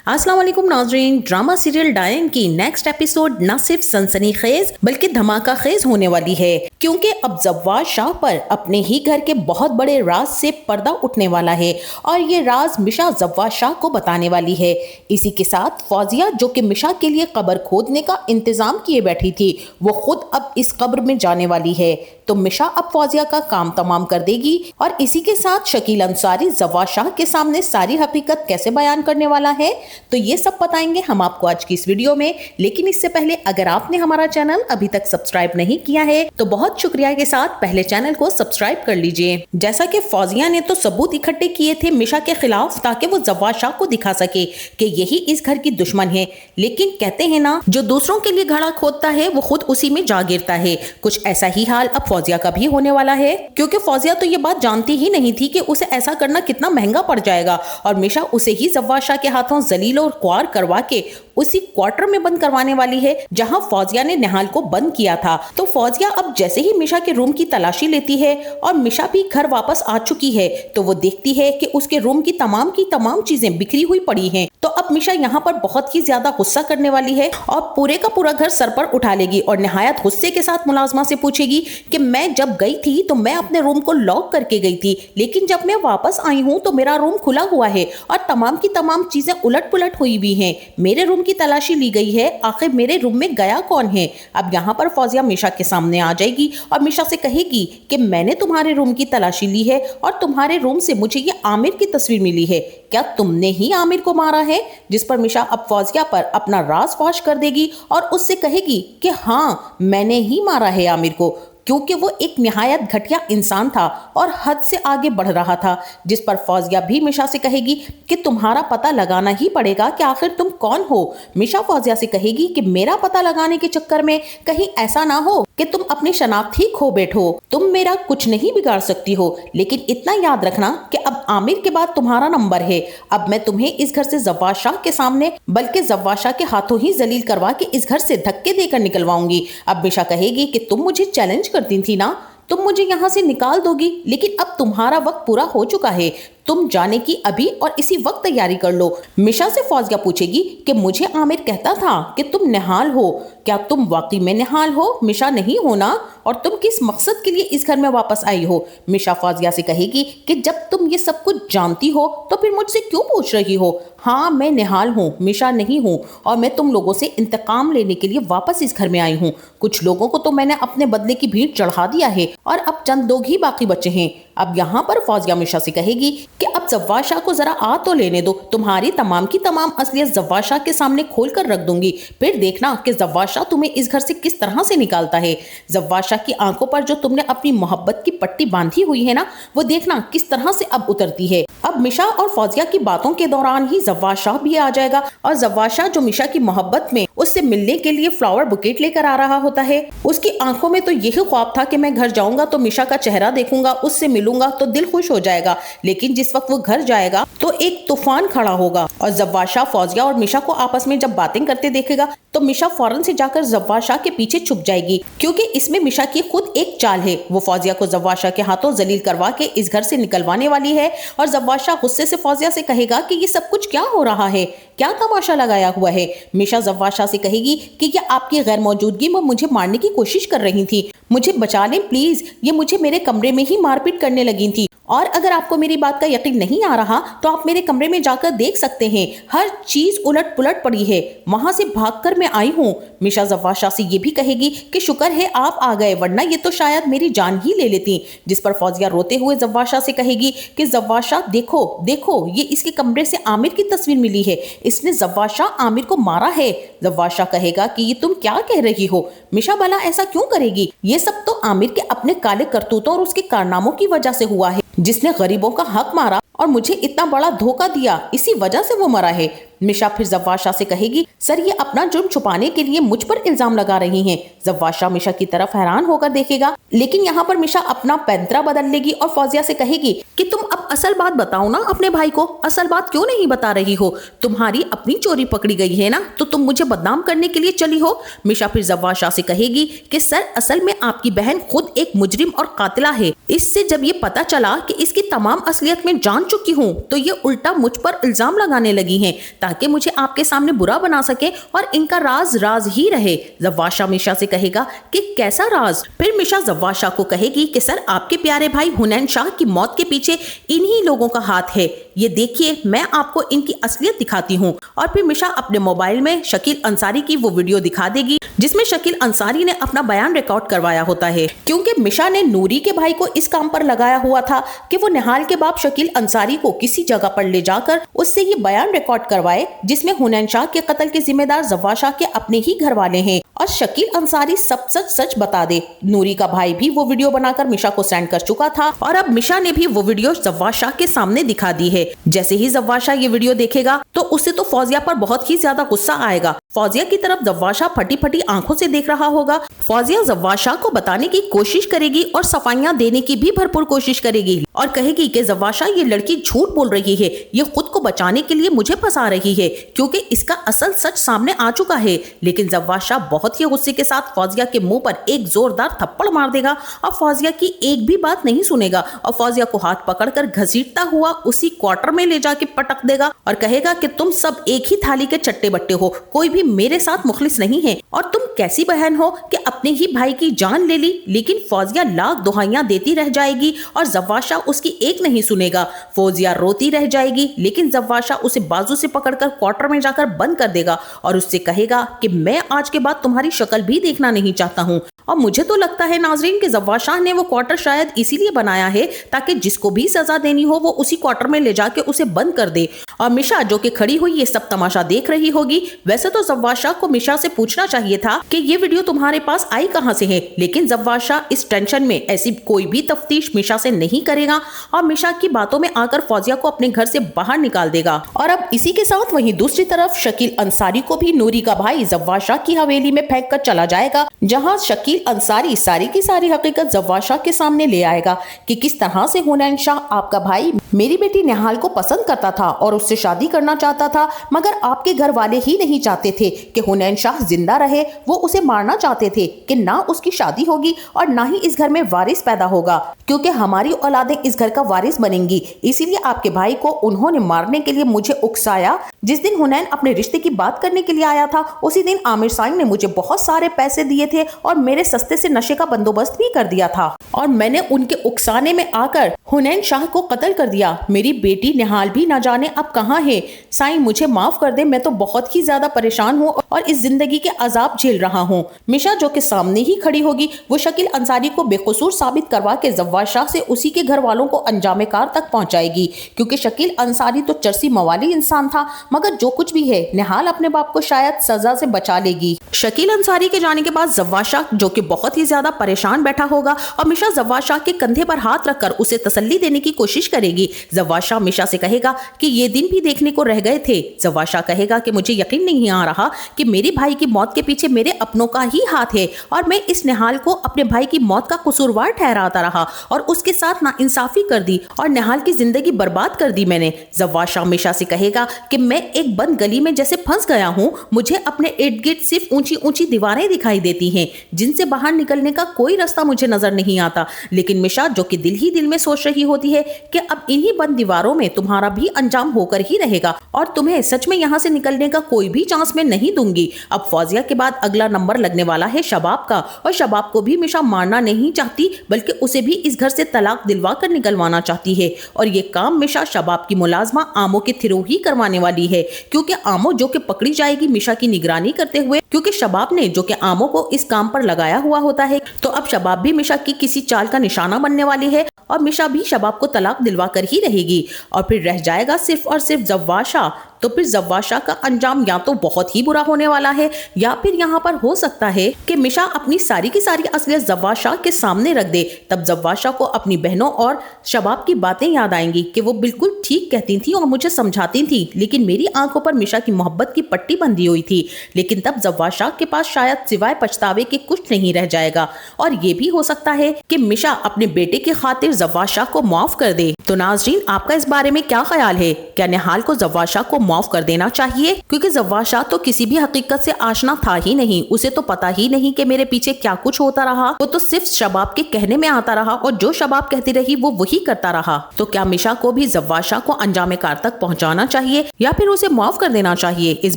अस्सलाम वालेकुम नाज़रीन। ड्रामा सीरियल डायन की नेक्स्ट एपिसोड न सिर्फ सनसनीखेज बल्कि धमाका खेज होने वाली है, क्योंकि अब जव्वाद शाह पर अपने ही घर के बहुत बड़े राज से पर्दा उठने वाला है और ये राज मिशा जव्वाद शाह को बताने वाली है। इसी के साथ फौजिया, जो कि मिशा के लिए कब्र खोदने का इंतजाम किए बैठी थी, वो खुद अब इस कब्र में जाने वाली है। तो मिशा अब फौजिया का काम तमाम कर देगी और इसी के साथ शकील अंसारी जव्वाद शाह के सामने सारी हकीकत कैसे बयान करने वाला है, तो ये सब बताएंगे हम आपको आज की इस वीडियो में। लेकिन इससे पहले अगर आपने हमारा चैनल अभी तक सब्सक्राइब नहीं किया है तो बहुत शुक्रिया के साथ पहले चैनल को सब्सक्राइब कर लीजिए। जैसा कि फौजिया ने तो सबूत इकट्ठे किए थे मिशा के खिलाफ ताकि वो जव्वाद शाह को दिखा सके कि यही इस घर की दुश्मन है, लेकिन कहते हैं ना, जो दूसरों के लिए घड़ा खोदता है वो खुद उसी में जा गिरता है। कुछ ऐसा ही हाल अब फौजिया का भी होने वाला है, क्योंकि फौजिया तो ये बात जानती ही नहीं थी कि उसे ऐसा करना कितना महंगा पड़ जाएगा और मिशा उसे ही जव्वाद शाह के हाथों जलील और ख्वार करवा के उसी क्वार्टर में बंद करवाने वाली है जहां फौजिया ने निहाल को बंद किया था। तो फौजिया अब जैसे ही मिशा के रूम की तलाशी लेती है और मिशा भी घर वापस आ चुकी है, तो वो देखती है कि उसके रूम की तमाम चीजें बिखरी हुई पड़ी हैं। तो अब मिशा यहाँ पर बहुत ही ज्यादा गुस्सा करने वाली है और पूरे का पूरा घर सर पर उठा लेगी और निहायत गुस्से के साथ मुलाजमा से पूछेगी कि मैं जब गई थी तो मैं अपने रूम को लॉक करके गई थी, लेकिन जब मैं वापस आई हूँ तो मेरा रूम खुला हुआ है और तमाम की तमाम चीजें उलट पुलट हुई भी हैं। मेरे रूम की तलाशी ली गई है, आखिर मेरे रूम में गया कौन है? अब यहाँ पर फौजिया मिशा के सामने आ जाएगी और मिशा से कहेगी कि मैंने तुम्हारे रूम की तलाशी ली है और तुम्हारे रूम से मुझे ये आमिर की तस्वीर मिली है। क्या तुमने ही आमिर को मारा है? जिस पर मिशा अब फौजिया पर अपना राज फाश कर देगी और उससे कहेगी कि हाँ, मैंने ही मारा है आमिर को, क्योंकि वो एक निहायत घटिया इंसान था और हद से आगे बढ़ रहा था। जिस पर फौजिया भी मिशा से कहेगी कि तुम्हारा पता लगाना ही पड़ेगा कि आखिर तुम कौन हो। मिशा फौजिया से कहेगी कि मेरा पता लगाने के चक्कर में कहीं ऐसा ना हो कि तुम अपनी शनाख्त ही खो बैठो। तुम मेरा कुछ नहीं बिगाड़ सकती हो, लेकिन इतना याद रखना कि अब आमिर के बाद तुम्हारा नंबर है। अब मैं तुम्हें इस घर से जव्वाद शाह के सामने बल्कि जव्वाद शाह के हाथों ही जलील करवा के इस घर से धक्के देकर निकलवाऊंगी। अब मिशा कहेगी कि तुम मुझे चैलेंज करती थी ना, तुम मुझे यहाँ से निकाल दोगी, लेकिन अब तुम्हारा वक्त पूरा हो चुका है। तुम जाने की अभी और इसी वक्त तैयारी कर लो। मिशा से फौजिया पूछेगी कि मुझे आमिर कहता था कि तुम निहाल हो, क्या तुम वाकई में निहाल हो? मिशा नहीं हो ना? और तुम किस मकसद के लिए इस घर में वापस आई हो? मिशा फौजिया से कहेगी कि जब तुम ये सब कुछ जानती हो तो फिर मुझसे क्यों पूछ रही हो? हाँ, मैं निहाल हूँ, मिशा नहीं हूँ, और मैं तुम लोगों से इंतकाम लेने के लिए वापस इस घर में आई हूँ। कुछ लोगों को तो मैंने अपने बदले की भीड़ चढ़ा दिया है और अब चंद लोग ही बाकी बचे हैं। अब यहाँ पर फौजिया मिशा से कहेगी कि अब जव्वाद शाह को जरा आ तो लेने दो, तुम्हारी तमाम की तमाम असलियत जव्वाद शाह के सामने खोल कर रख दूंगी, फिर देखना कि जव्वाद शाह तुम्हें इस घर से किस तरह से निकालता है। जव्वाद शाह की आंखों पर जो तुमने अपनी मोहब्बत की पट्टी बांधी हुई है ना, वो देखना किस तरह से अब उतरती है। अब मिशा और फौजिया की बातों के दौरान ही जव्वाद शाह भी आ जाएगा और जव्वाद शाह, जो मिशा की मोहब्बत में उससे मिलने के लिए फ्लावर बुकेट लेकर आ रहा होता है, उसकी आंखों में तो यही ख्वाब था कि मैं घर जाऊंगा तो मिशा का चेहरा देखूंगा, उससे मिलूंगा तो दिल खुश हो जाएगा। लेकिन जिस वक्त वो घर जाएगा तो एक तूफान खड़ा होगा और जव्वाद शाह फौजिया और मिशा को आपस में जब बातें करते देखेगा तो मिशा फौरन से जाकर जव्वाद शाह के पीछे छुप जाएगी, क्योंकि इसमें मिशा की खुद एक चाल है। वो फौजिया को जव्वाद शाह के हाथों जलील करवा के इस घर से निकलवाने वाली है और जव्वाद शाह गुस्से से फौजिया से कहेगा कि ये सब कुछ क्या हो रहा है, क्या तमाशा लगाया हुआ है। मिशा जव्वाद शाह से कहेगी कि क्या आपकी गैर मौजूदगी में मुझे मारने की कोशिश कर रही थी, मुझे बचा लें प्लीज, ये मुझे मेरे कमरे में ही मारपीट करने लगी थी। और अगर आपको मेरी बात का यकीन नहीं आ रहा तो आप मेरे कमरे में जाकर देख सकते हैं, हर चीज उलट पुलट पड़ी है, वहां से भागकर मैं आई हूँ। मिशा जव्वाद शाह से ये भी कहेगी कि शुक्र है आप आ गए, वरना ये तो शायद मेरी जान ही ले लेती। जिस पर फौजिया रोते हुए जव्वाद शाह से कहेगी कि जव्वाद शाह देखो देखो, ये इसके कमरे से आमिर की तस्वीर मिली है, इसने जव्वाद शाह आमिर को मारा है। जव्वाद शाह कहेगा कि ये तुम क्या कह रही हो? मिशा भला ऐसा क्यों करेगी? ये सब तो आमिर के अपने काले करतूतों और उसके कारनामों की वजह से हुआ है, जिसने गरीबों का हक मारा और मुझे इतना बड़ा धोखा दिया, इसी वजह से वो मरा है। मिशा फिर जव्वाद शाह से कहेगी, सर ये अपना जुर्म छुपाने के लिए मुझ पर इल्जाम लगा रही हैं। जव्वाद शाह मिशा की तरफ हैरान होकर देखेगा, लेकिन यहाँ पर मिशा अपना पैंतरा बदल लेगी और फौजिया से कहेगी कि तुम अब असल बात बताओ ना अपने भाई को, असल बात क्यों नहीं बता रही हो? तुम्हारी अपनी चोरी पकड़ी गई है ना, तो तुम मुझे बदनाम करने के लिए चली हो। मिशा फिर जव्वाद शाह से कहेगी कि सर असल में आपकी बहन खुद एक मुजरिम और कातिला है, इससे जब ये पता चला कि इसकी तमाम असलियत में जान चुकी हूँ तो ये उल्टा मुझ पर इल्जाम लगाने लगी हैं ताकि मुझे आपके सामने बुरा बना सके और इनका राज राज ही रहे। जव्वाद शाह मिशा से कहेगा कि कैसा राज? फिर मिशा जव्वाद शाह को कहेगी कि सर, आपके प्यारे भाई हुनैन शाह की मौत के पीछे इन्हीं लोगों का हाथ है। ये देखिए, मैं आपको इनकी असलियत दिखाती हूँ। और फिर मिशा अपने मोबाइल में शकील अंसारी की वो वीडियो दिखा देगी जिसमें शकील अंसारी ने अपना बयान रिकॉर्ड करवाया होता है, क्योंकि मिशा ने नूरी के भाई को इस काम पर लगाया हुआ था कि वो निहाल के बाप शकील अंसारी को किसी जगह पर ले जाकर उससे ये बयान रिकॉर्ड करवाए जिसमें हुनैन शाह के कत्ल के जिम्मेदार जव्वाद शाह के अपने ही घर वाले हैं और शकील अंसारी सब सच सच बता दे। नूरी का भाई भी वो वीडियो बनाकर मिशा को सेंड कर चुका था और अब मिशा ने भी वो वीडियो जव्वाद शाह के सामने दिखा दी है। जैसे ही जव्वाद शाह ये वीडियो देखेगा तो उसे तो फौजिया पर बहुत ही ज्यादा गुस्सा आएगा। फौजिया की तरफ जव्वाद शाह फटी फटी आंखों से देख रहा होगा। फौजिया जव्वाद शाह को बताने की कोशिश करेगी और सफाइयां देने की भी भरपूर कोशिश करेगी और कहेगी कि जव्वाद शाह, ये लड़की झूठ बोल रही है, ये खुद को बचाने के लिए मुझे फंसा रही है क्योंकि इसका असल सच सामने आ चुका है। लेकिन जव्वाद शाह बहुत ही गुस्से के साथ फौजिया के मुंह पर एक जोरदार थप्पड़ मार देगा और फौजिया की एक भी बात नहीं सुनेगा और फौजिया को हाथ पकड़कर घसीटता हुआ उसी क्वार्टर में ले जाके पटक देगा और कहेगा कि तुम सब एक ही थाली के चट्टे बट्टे हो, कोई भी मेरे साथ मुखलिस नहीं है और तुम कैसी बहन हो कि अपने ही भाई की जान ले ली। लेकिन फौजिया लाख दुहाइयां देती रह जाएगी और जव्वाद शाह उसकी एक नहीं सुनेगा। फौजिया रोती रह जाएगी लेकिन जव्वाद शाह उसे बाजू से पकड़कर क्वार्टर में जाकर बंद कर देगा और उससे कहेगा कि मैं आज के बाद तुम्हारी शक्ल भी देखना नहीं चाहता हूँ। और मुझे तो लगता है नाजरीन कि जव्वाद शाह ने वो क्वार्टर शायद इसीलिए बनाया है ताकि जिसको भी सजा देनी हो वो उसी क्वार्टर में ले जाके उसे बंद कर दे। और मिशा जो कि खड़ी हुई ये सब तमाशा देख रही होगी। वैसे तो जव्वाद शाह को मिशा से पूछना चाहिए था कि ये वीडियो तुम्हारे पास आई कहां से है, लेकिन जव्वाद शाह इस टेंशन में ऐसी कोई भी तफ्तीश मिशा से नहीं करेगा और मिशा की बातों में आकर फौजिया को अपने घर से बाहर निकाल देगा। और अब इसी के साथ वहीं दूसरी तरफ शकील अंसारी को भी नूरी का भाई जव्वाद शाह की हवेली में फेंक कर चला जाएगा, जहां शकील अंसारी सारी की सारी हकीकत जव्वाद शाह के सामने ले आएगा कि किस तरह से हुनैन शाह आपका भाई मेरी बेटी निहाल को पसंद करता था और उससे शादी करना चाहता था, मगर आपके घर वाले ही नहीं चाहते थे कि हुनैन शाह जिंदा रहे। वो उसे मारना चाहते थे कि ना उसकी शादी होगी और ना ही इस घर में वारिस पैदा होगा, क्योंकि हमारी औलादें इस घर का वारिस बनेंगी। इसीलिए आपके भाई को उन्होंने मारने के लिए मुझे उकसाया। जिस दिन हुनैन अपने रिश्ते की बात करने के लिए आया था उसी दिन आमिर साइन ने मुझे बहुत सारे पैसे दिए थे और मेरे सस्ते से नशे का बंदोबस्त भी कर दिया था और मैंने उनके उकसाने में आकर हुनैन शाह को कत्ल कर दिया। मेरी बेटी निहाल भी ना जाने अब कहाँ है। साईं मुझे माफ कर दे, मैं तो बहुत ही ज्यादा परेशान हूँ और इस जिंदगी के अजाब झेल रहा हूँ। मिशा जो कि सामने ही खड़ी होगी वो शकील अंसारी को बेकसूर साबित करवा के जव्वाद शाह से उसी के घर वालों को अंजामे कार तक पहुंचाएगी, क्योंकि शकील अंसारी तो चरसी मवाली इंसान था, मगर जो कुछ भी है निहाल अपने बाप को शायद सजा से बचा लेगी। शकील अंसारी के जाने के बाद जव्वाद शाह जो कि बहुत ही ज्यादा परेशान बैठा होगा और मिशा जव्वाद शाह के कंधे पर हाथ रखकर उसे तसल्ली देने की कोशिश करेगी। जव्वाद शाह मिशा से कहेगा कि ये दिन भी देखने को रह गए थे। जव्वाद शाह कहेगा कि मुझे यकीन नहीं आ रहा कि मेरे भाई की मौत के पीछे मेरे अपनों का ही हाथ है और मैं इस निहाल को अपने भाई की मौत का कसूरवार ठहराता रहा और उसके साथ नाइंसाफी कर दी और निहाल की जिंदगी बर्बाद कर दी मैंने। जव्वाद शाह मिशा से कहेगा कि मैं एक बंद गली में जैसे फंस गया हूँ, मुझे अपने इर्द गिर्द सिर्फ ऊंची ऊंची दीवारें दिखाई देती हैं जिनसे बाहर निकलने का कोई रास्ता मुझे नजर नहीं आता। लेकिन मिशा जो कि दिल ही दिल में सोच रही होती है कि अब इन्हीं बंद दीवारों में तुम्हारा भी अंजाम होकर ही रहेगा और तुम्हें सच में यहाँ से निकलने का कोई भी चांस मैं नहीं दूंगी। अब फौजिया के बाद अगला नंबर लगने वाला है शबाब का और शबाब को भी मिशा मारना नहीं चाहती बल्कि उसे भी इस घर से तलाक दिलवा कर निकलवाना चाहती है और ये काम मिशा शबाब की मुलाजमा आमो के थ्रू ही करवाने वाली है, क्योंकि आमो जो कि पकड़ी जाएगी मिशा की निगरानी करते हुए, क्योंकि शबाब ने जो कि आमो को इस काम पर लगाया हुआ होता है। तो अब शबाब भी मिशा की किसी चाल का निशाना बनने वाली है और मिशा भी शबाब को तलाक दिलवा कर ही रहेगी और फिर रह जाएगा सिर्फ और सिर्फ जव्वाद शाह। तो फिर जव्वाद शाह का अंजाम या तो बहुत ही बुरा होने वाला है या फिर यहाँ पर हो सकता है कि मिशा अपनी सारी की सारी असलियत जव्वाद शाह के सामने रख दे। तब जव्वाद शाह को अपनी बहनों और शबाब की बातें याद आएंगी कि वो बिल्कुल ठीक कहती थी और मुझे समझाती थी, लेकिन मेरी आंखों पर मिशा की मोहब्बत की पट्टी बंधी हुई थी। लेकिन तब जव्वाद ज़व्वाद शाह के पास शायद सिवाय पछतावे के कुछ नहीं रह जाएगा और ये भी हो सकता है कि मिशा अपने बेटे की खातिर ज़व्वाद शाह को माफ कर दे। तो नाज़रीन, आपका इस बारे में क्या ख्याल है? क्या निहाल को ज़व्वाद शाह को माफ कर देना चाहिए? क्योंकि ज़व्वाद शाह तो किसी भी हकीकत से आशना था ही नहीं, उसे तो पता ही नहीं कि मेरे पीछे क्या कुछ होता रहा। वो तो सिर्फ शबाब के कहने में आता रहा और जो शबाब कहती रही वो वही करता रहा। तो क्या मिशा को भी ज़व्वाद शाह को अंजाम कार तक पहुंचाना चाहिए या फिर उसे माफ कर देना चाहिए? इस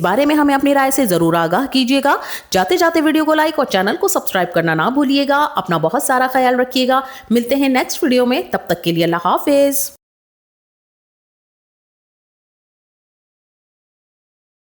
बारे में हमें अपनी राय से जरूर आगाह कीजिएगा। जाते जाते वीडियो को लाइक और चैनल को सब्सक्राइब करना ना भूलिएगा। अपना बहुत सारा ख्याल रखिएगा। मिलते हैं नेक्स्ट वीडियो में, तब तक के लिए अल्लाह हाफिज।